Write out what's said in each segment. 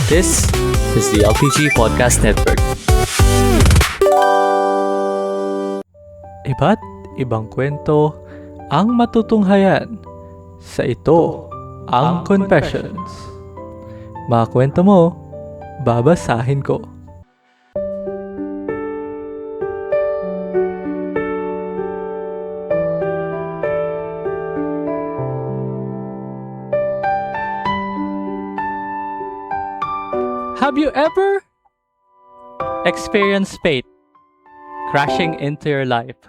This is the LPG Podcast Network. Iba't ibang kwento ang matutunghayan sa ito ang Confessions. Mga kwento mo, babasahin ko. Have you ever experienced fate crashing into your life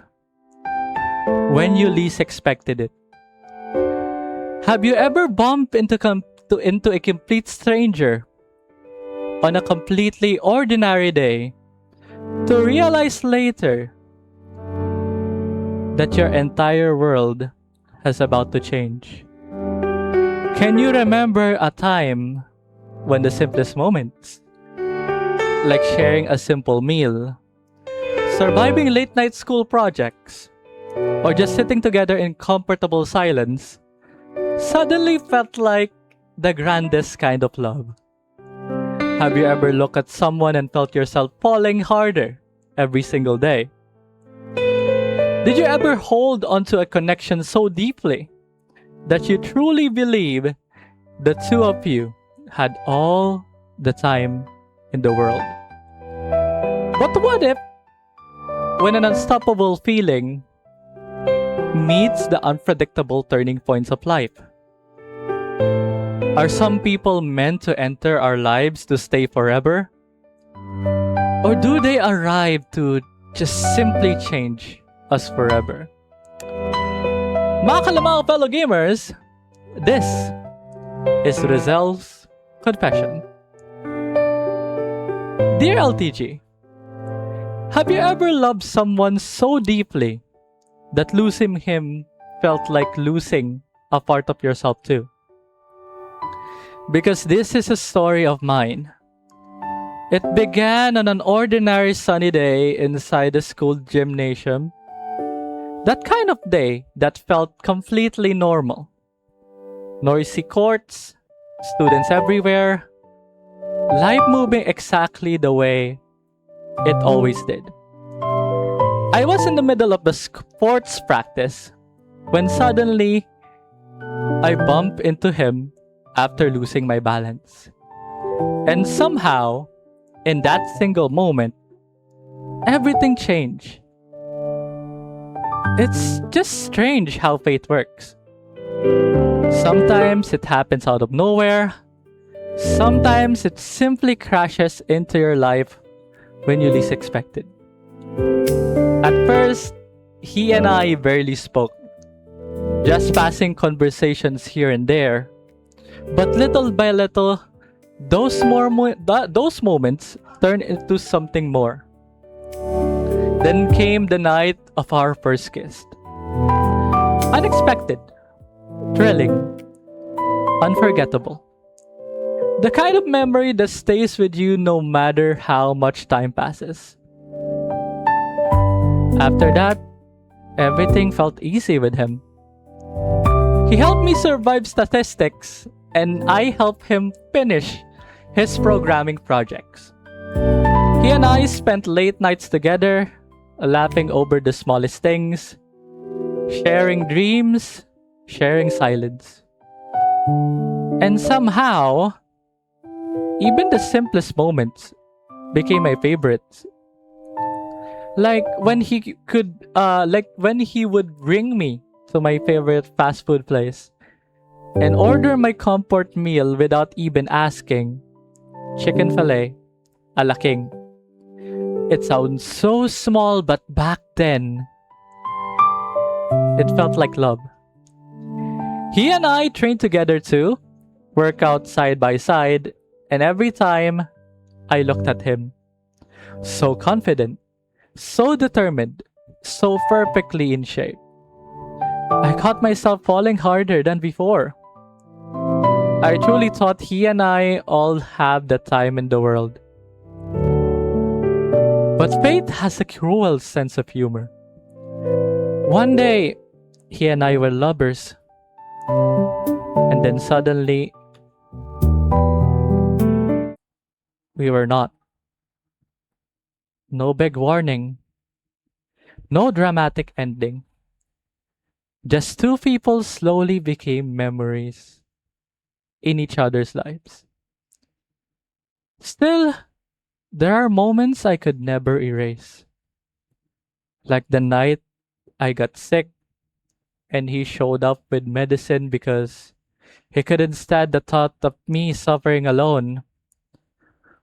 when you least expected it? Have you ever bumped into a complete stranger on a completely ordinary day to realize later that your entire world has about to change? Can you remember a time when the simplest moments, like sharing a simple meal, surviving late night school projects, or just sitting together in comfortable silence, suddenly felt like the grandest kind of love? Have you ever looked at someone and felt yourself falling harder every single day? Did you ever hold onto a connection so deeply that you truly believe the two of you had all the time in the world? But what if, when an unstoppable feeling meets the unpredictable turning points of life? Are some people meant to enter our lives to stay forever? Or do they arrive to just simply change us forever? Mga kalamang fellow gamers, this is Rizel's Confession. Dear LTG, have you ever loved someone so deeply that losing him felt like losing a part of yourself too? Because this is a story of mine. It began on an ordinary sunny day inside the school gymnasium. That kind of day that felt completely normal. Noisy courts, students everywhere, life moving exactly the way it always did. I was in the middle of the sports practice when suddenly I bumped into him after losing my balance. And somehow, in that single moment, everything changed. It's just strange how fate works. Sometimes it happens out of nowhere. Sometimes it simply crashes into your life when you least expect it. At first, he and I barely spoke, just passing conversations here and there. But little by little, those moments turned into something more. Then came the night of our first kiss. Unexpected, thrilling, unforgettable. The kind of memory that stays with you no matter how much time passes. After that, everything felt easy with him. He helped me survive statistics, and I helped him finish his programming projects. He and I spent late nights together, laughing over the smallest things, sharing dreams, sharing silence. And somehow, even the simplest moments became my favorites. Like when he would bring me to my favorite fast food place and order my comfort meal without even asking, chicken fillet, a la king. It sounds so small, but back then, it felt like love. He and I trained together too, work out side by side, and every time I looked at him, so confident, so determined, so perfectly in shape, I caught myself falling harder than before. I truly thought he and I all have the time in the world. But fate has a cruel sense of humor. One day, he and I were lovers. And then suddenly, we were not. No big warning, no dramatic ending. Just two people slowly became memories in each other's lives. Still, there are moments I could never erase. Like the night I got sick and he showed up with medicine because he couldn't stand the thought of me suffering alone.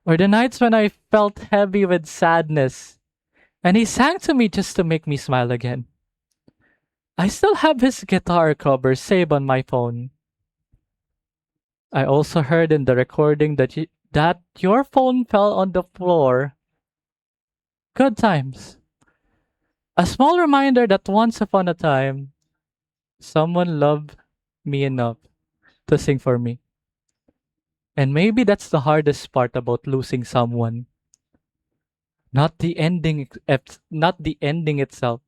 Or the nights when I felt heavy with sadness and he sang to me just to make me smile again. I still have his guitar cover saved on my phone. I also heard in the recording that your phone fell on the floor. Good times. A small reminder that once upon a time, someone loved me enough to sing for me. And maybe that's the hardest part about losing someone. Not the ending itself,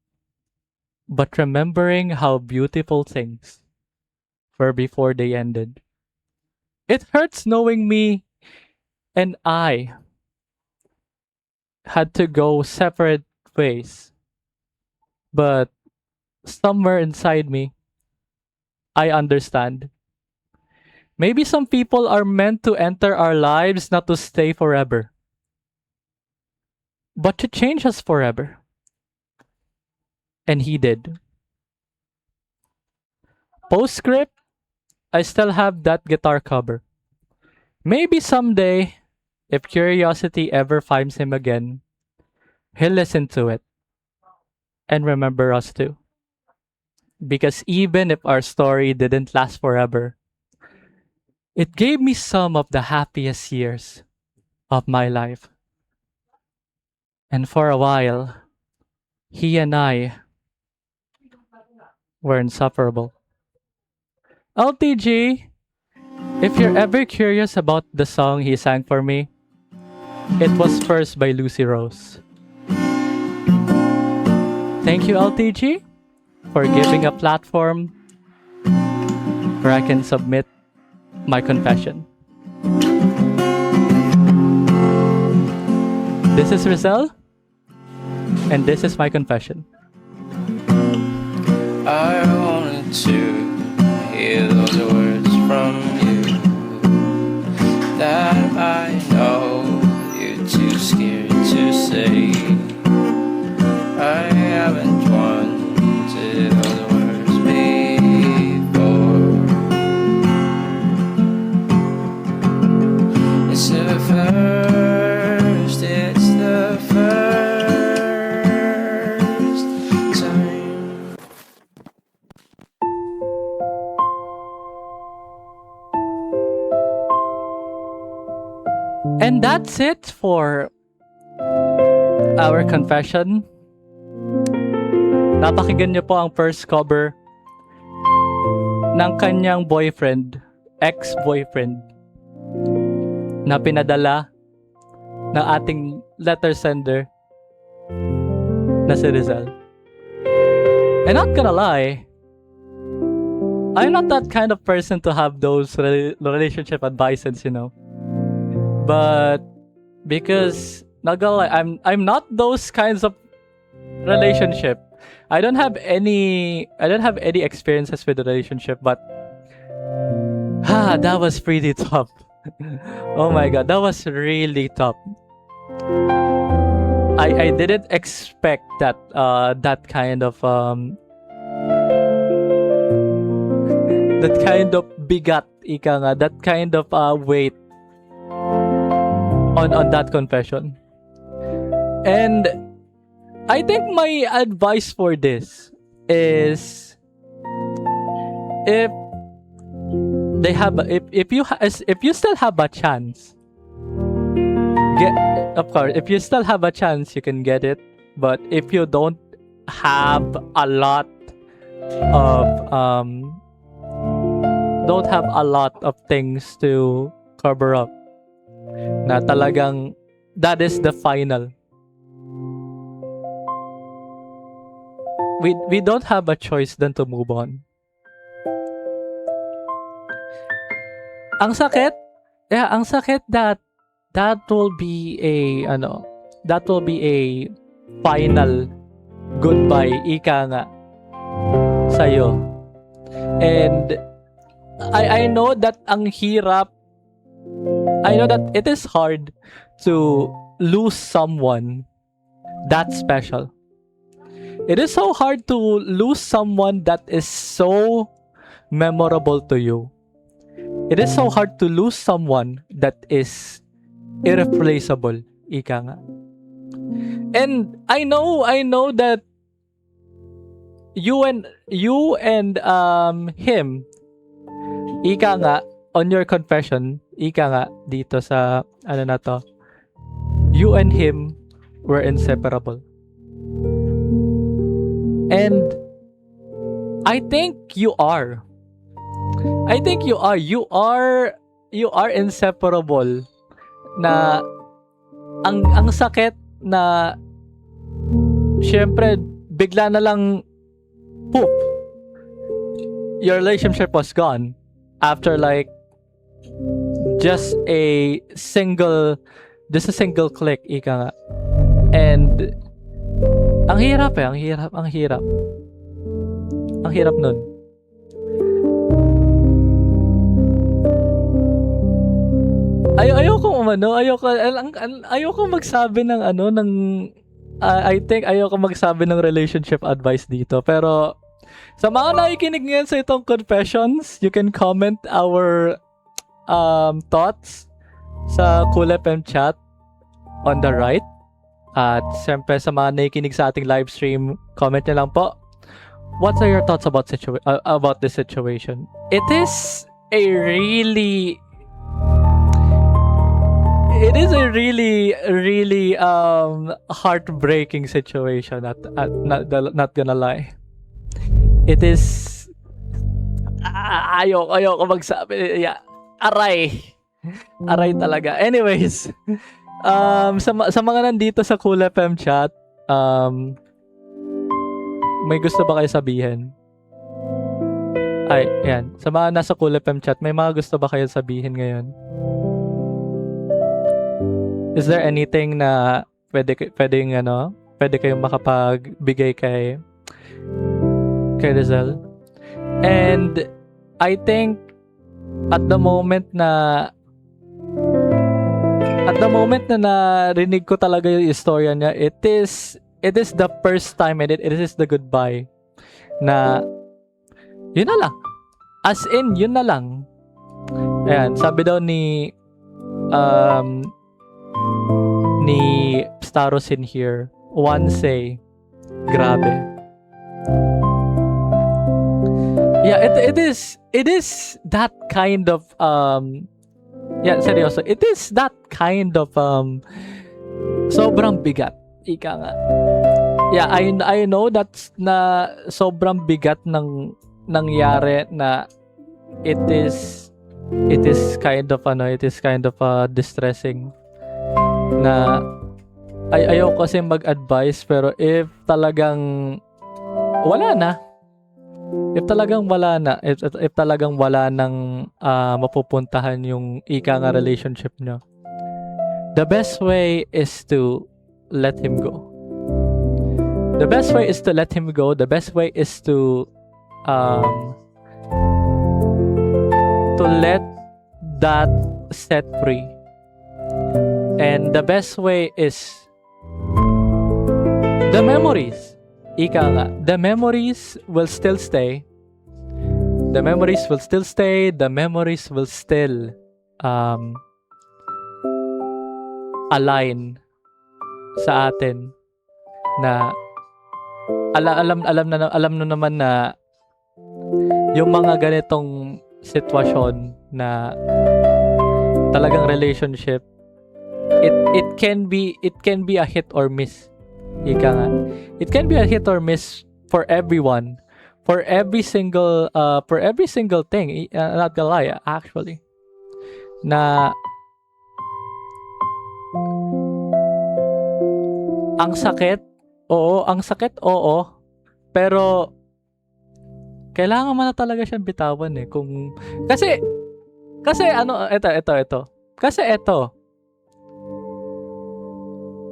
but remembering how beautiful things were before they ended. It hurts knowing me and I had to go separate ways. But somewhere inside me, I understand. Maybe some people are meant to enter our lives not to stay forever, but to change us forever. And he did. Postscript, I still have that guitar cover. Maybe someday, if curiosity ever finds him again, he'll listen to it and remember us too. Because even if our story didn't last forever, it gave me some of the happiest years of my life. And for a while, he and I were insufferable. LTG, if you're ever curious about the song he sang for me, it was first by Lucy Rose. Thank you, LTG, for giving a platform where I can submit my confession. This is Rizal, and this is my confession. I wanted to hear those words from you that I know you're too scared to say. I haven't wanted those words before. It's the first time. And that's it for our confession. Napakinggan niyo po ang first cover ng kanyang boyfriend, ex-boyfriend, na pinadala ng ating letter sender na si Rizal. And not gonna lie, I'm not that kind of person to have those relationship advices, you know. But because not gonna lie, I'm not those kinds of relationship. I don't have any experiences with the relationship, but that was pretty tough. Oh my god, that was really tough. I didn't expect that that kind of bigat, ika nga, that kind of weight on that confession. And I think my advice for this is, if you still have a chance, if you still have a chance, you can get it. But if you don't have a lot of things to cover up, na talagang that is the final. We don't have a choice than to move on. Ang sakit that that will be a final goodbye, ika nga, sa'yo. And I know that I know that it is hard to lose someone that special. It is so hard to lose someone that is so memorable to you. It is so hard to lose someone that is irreplaceable, ika nga. And I know that you and him, ika nga, on your confession, ika nga, dito sa ano na to, you and him were inseparable. And I think you are. You are inseparable. Na ang sakit na syempre bigla na lang poop. Your relationship was gone after like just a single click, ika nga. And ang hirap nun. Ayoko magsabi ng I think ayoko magsabi ng relationship advice dito, pero sa mga nakikinig ngayon sa itong confessions, you can comment our thoughts sa Cool FM chat on the right. At siyempre sa mga nakikinig sa ating live stream, comment nyo lang po. What are your thoughts about this situation? It is a really heartbreaking situation. Not gonna lie. It is ayoko magsabi. Yeah. Aray talaga. Anyways, sa mga nandito sa Cool FM chat, may gusto ba kayo sabihin? Ay, yan. Sa mga nasa Cool FM chat, may mga gusto ba kayo sabihin ngayon? Is there anything na pwede kayong makapagbigay kay Rizal? And I think at the moment na narinig ko talaga yung istorya niya, it is the first time and it is the goodbye na yun na lang. As in, yun na lang. Ayan, sabi daw ni Staros in here, one say, grabe. Yeah, it is that kind of yeah, seryoso. It is that kind of sobrang bigat, ika nga. Yeah, I know that's na sobrang bigat ng nangyari, na it is kind of distressing, na ayaw kasi mag-advise, pero if talagang wala nang mapupuntahan yung ika nga relationship nyo, the best way is to let him go. The best way is to let him go. The best way is to let that set free. And the best way is the memories. Ika nga, the memories will still stay. The memories will still stay. The memories will still align sa atin, na alam na naman na yung mga ganitong sitwasyon na talagang relationship, it can be a hit or miss. Ika nga, it can be a hit or miss for everyone, for every single thing. Not gonna lie, actually, na ang sakit, oo, pero kailangan mo na talaga siyang bitawan eh. Kasi ito. Kasi ito,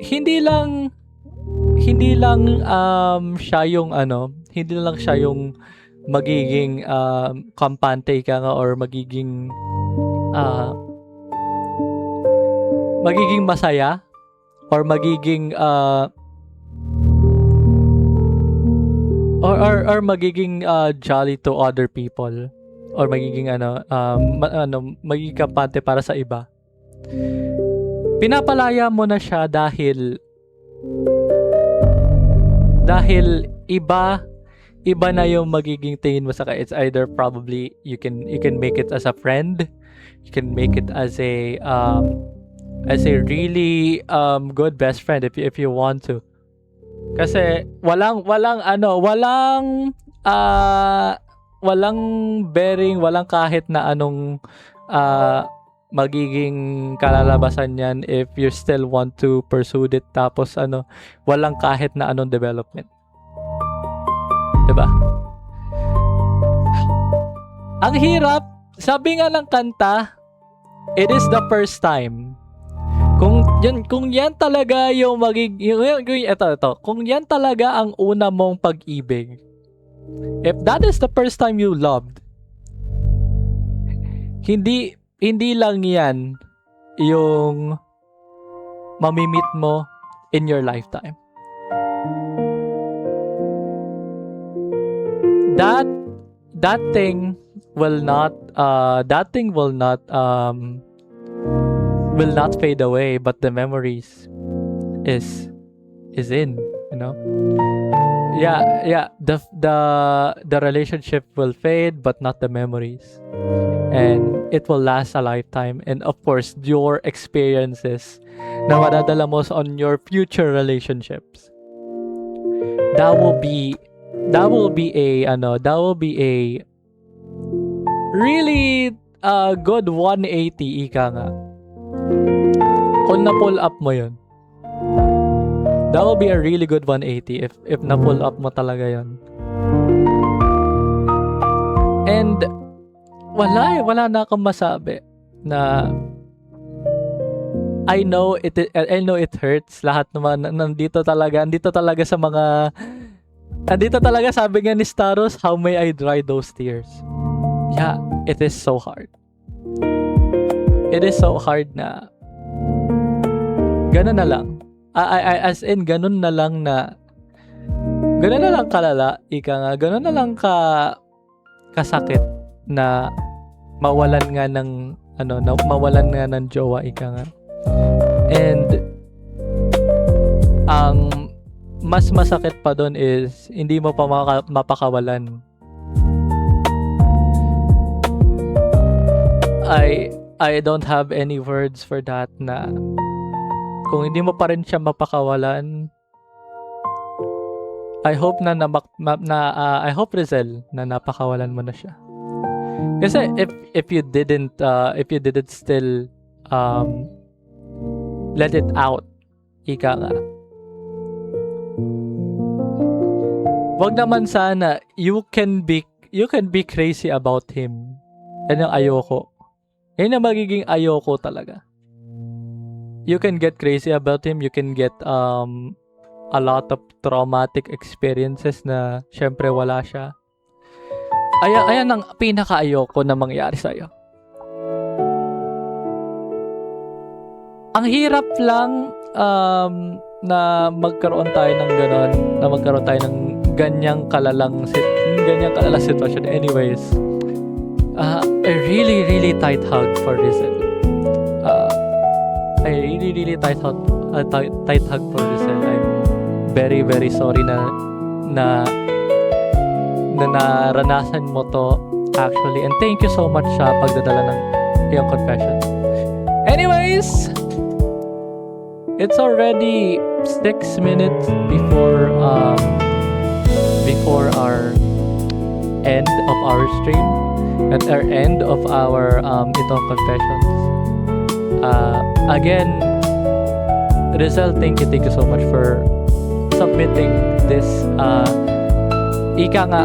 hindi lang siya yung hindi lang siya yung magiging kampante ka nga or magiging masaya or magiging or magiging jolly to other people or magiging magiging kampante para sa iba. Pinapalaya mo na siya dahil iba na yung magiging tingin mo sa kanya. It's either probably you can make it as a friend, you can make it as a really good best friend if you want to. Kasi walang bearing, walang kahit na anong magiging kalalabasan yan if you still want to pursue it, tapos walang kahit na anong development, diba? Ang hirap, sabi nga ng kanta, it is the first time. Kung yan talaga yung kung yan talaga ang una mong pag-ibig, if that is the first time you loved, hindi lang yan yung mamimit mo in your lifetime. That thing will not fade away, but the memories is in, the relationship will fade but not the memories, and it will last a lifetime. And of course, your experiences na madadala mo on your future relationships, that will be a really good 180 ika nga. Kung na-pull up mo yun, that will be a really good 180 if na-pull up mo talaga yun. And wala na akong masabi na I know it hurts. Lahat naman nandito talaga sabi nga ni Staros, how may I dry those tears? Yeah, it is so hard. It is so hard na ganun na lang. As in, ganun na lang kalala, ika nga, ganun na lang kasakit na mawalan nga ng jowa, ika nga. And ang mas masakit pa doon is hindi mo pa mapakawalan. I don't have any words for that, na kung hindi mo pa rin siya mapakawalan, I hope I hope, Rizel, na napakawalan mo na siya. Kasi if you didn't still let it out, ika nga, wag naman sana you can be crazy about him. Yan ang ayoko. Yan ang magiging ayoko talaga. You can get crazy about him, you can get a lot of traumatic experiences na syempre wala siya. Ayan ang pinaka-ayoko na mangyari sa'yo. Ang hirap lang na magkaroon tayo ng ganon, na magkaroon tayo ng ganyang kalalang sitwasyon. Anyways, a really tight hug for Rizel. A really tight hug for Rizel. I'm very, very sorry na naranasan mo to, actually. And thank you so much sa pagdadala ng iyong confession. Anyways, it's already 6 minutes before our end of our stream, at our end of our itong confessions. Again, Rizel, thank you so much for submitting this ika nga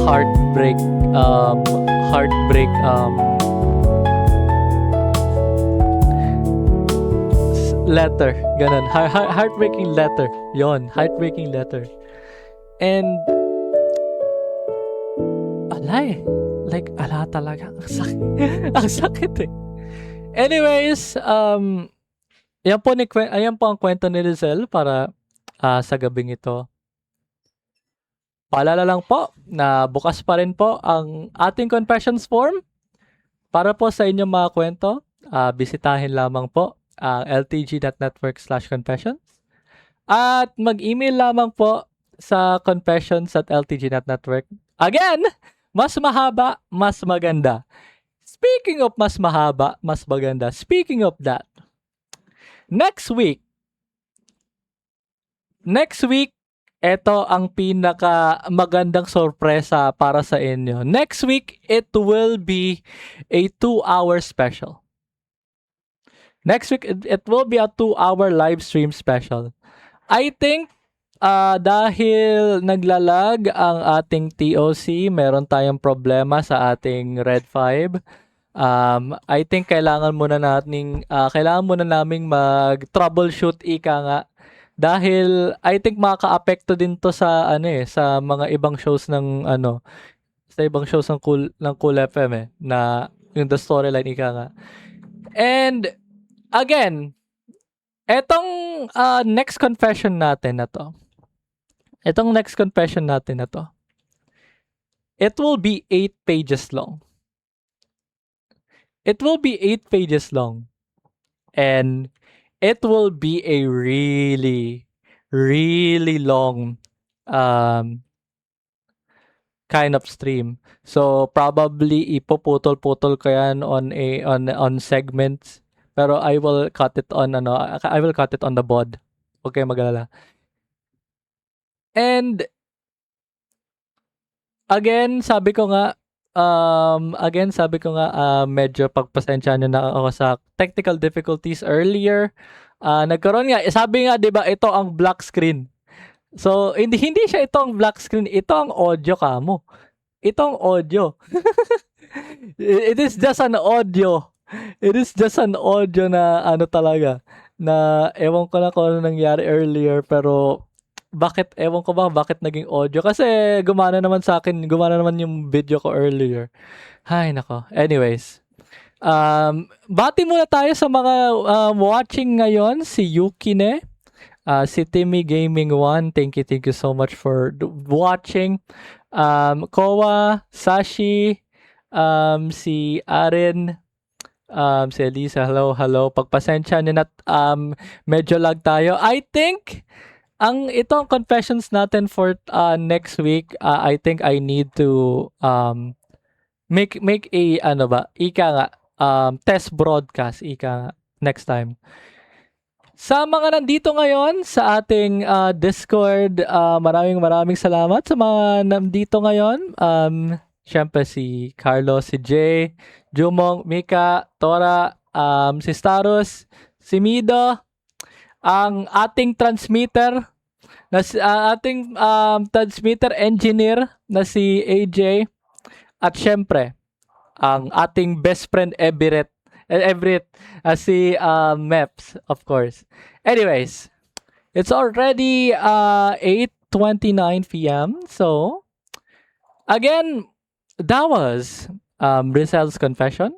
heartbreak letter. Ganun. Heartbreaking letter. Yon, heartbreaking letter. And alay. Like, ala talaga. Ang sakit. Ang sakit eh. Anyways, ayan po ang kwento ni Rizel para sa gabing ito. Paalala lang po na bukas pa rin po ang ating confessions form para po sa inyong mga kwento. Bisitahin lamang po ang ltg.network/confessions at mag-email lamang po sa confessions@ltg.network. Again, mas mahaba, mas maganda. Speaking of mas mahaba, mas maganda. Speaking of that, next week, ito ang pinaka magandang sorpresa para sa inyo. Next week, it will be a 2-hour special. Next week, it will be a 2-hour live stream special. I think, dahil naglalag ang ating TOC, meron tayong problema sa ating Red 5. I think kailangan muna naming mag-troubleshoot ika nga. Dahil I think makaka-apekto din to sa sa mga ibang shows ng Cool FM na yung The Storyline ika nga. And again, etong next confession natin na to. It will be 8 pages long. And it will be a really, really long kind of stream. So probably ipuputol-putol ko yan on segments. Pero I will cut it on the bod. Okay, magalala. And again, sabi ko nga medyo pagpasensya nyo na ako sa technical difficulties earlier. Nagkaroon nga, sabi nga 'di ba, ito ang black screen. So hindi siya ito ang black screen, ito ang audio kamo. Ito ang audio. It is just an audio. Na talaga na ewan ko na kung ano nangyari earlier, pero bakit naging audio? Kasi gumana naman yung video ko earlier. Hay nako. Anyways, bati muna tayo sa mga watching ngayon. Si Yukine, si Timmy Gaming 1, thank you so much for watching. Kowa, Sashi, si Aren, si Elisa, hello. Pagpasensya niyo na medyo lag tayo. I think itong confessions natin for next week, I think I need to make a test broadcast next time. Sa mga nandito ngayon sa ating Discord, maraming salamat sa mga nandito ngayon. Syempre si Carlos, si Jay, Jumong, Mika, Tora, si Starus, si Mido, ang ating transmitter transmitter engineer na si AJ, at syempre ang ating best friend Everett, si Meps, of course. Anyways, it's already 8:29 p.m. So again, that was Rizel's confession.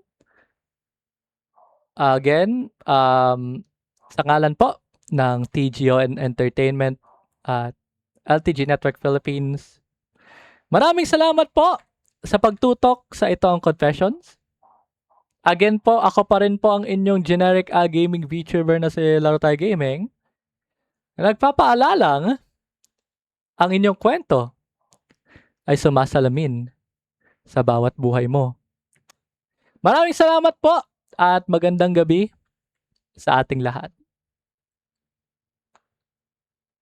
Again, sa ngalan po ng TGO and Entertainment at LTG Network Philippines, maraming salamat po sa pagtutok sa itong confessions. Again po, ako pa rin po ang inyong generic gaming VTuber na si Laro Tayo Gaming. Nagpapaalalang ang inyong kwento ay sumasalamin sa bawat buhay mo. Maraming salamat po at magandang gabi sa ating lahat.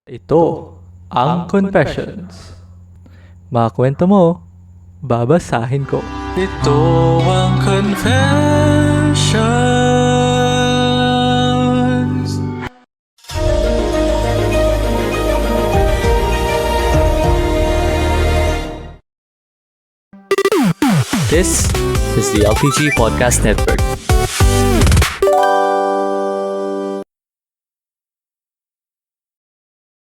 Ito ang confessions. Mga kwento mo, babasahin ko. Ito ang confessions. This is the LPG Podcast Network.